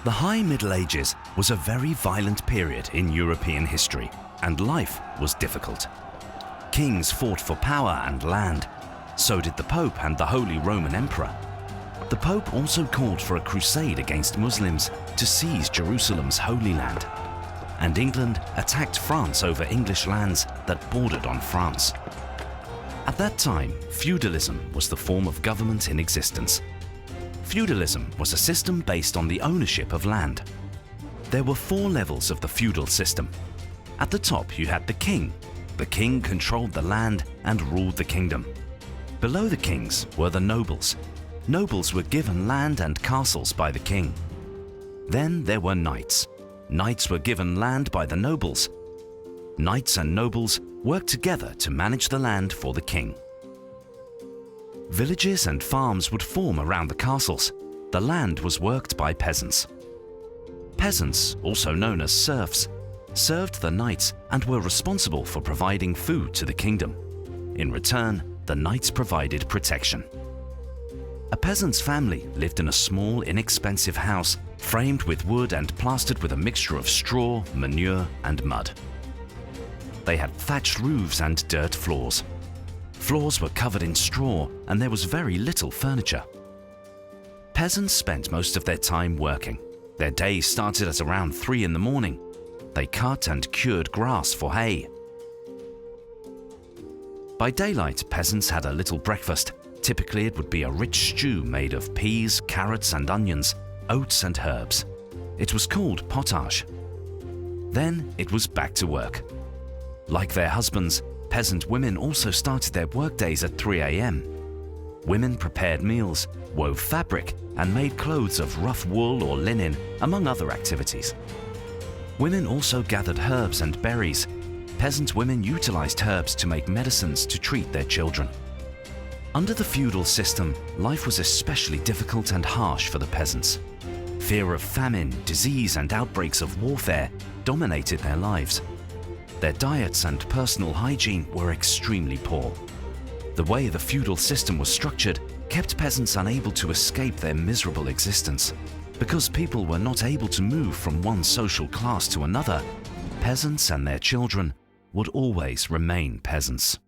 The High Middle Ages was a very violent period in European history, and life was difficult. Kings fought for power and land. So did the Pope and the Holy Roman Emperor. The Pope also called for a crusade against Muslims to seize Jerusalem's Holy Land. And England attacked France over English lands that bordered on France. At that time, feudalism was the form of government in existence. Feudalism was a system based on the ownership of land. There were 4 levels of the feudal system. At the top you had the king. The king controlled the land and ruled the kingdom. Below the kings were the nobles. Nobles were given land and castles by the king. Then there were knights. Knights were given land by the nobles. Knights and nobles worked together to manage the land for the king. Villages and farms would form around the castles. The land was worked by peasants. Peasants, also known as serfs, served the knights and were responsible for providing food to the kingdom. In return, the knights provided protection. A peasant's family lived in a small, inexpensive house framed with wood and plastered with a mixture of straw, manure, and mud. They had thatched roofs and dirt floors. Floors were covered in straw and there was very little furniture. Peasants spent most of their time working. Their day started at around 3 in the morning. They cut and cured grass for hay. By daylight, peasants had a little breakfast. Typically, it would be a rich stew made of peas, carrots and onions, oats and herbs. It was called potage. Then it was back to work. Like their husbands, peasant women also started their workdays at 3 a.m. Women prepared meals, wove fabric, and made clothes of rough wool or linen, among other activities. Women also gathered herbs and berries. Peasant women utilized herbs to make medicines to treat their children. Under the feudal system, life was especially difficult and harsh for the peasants. Fear of famine, disease, and outbreaks of warfare dominated their lives. Their diets and personal hygiene were extremely poor. The way the feudal system was structured kept peasants unable to escape their miserable existence. Because people were not able to move from one social class to another, peasants and their children would always remain peasants.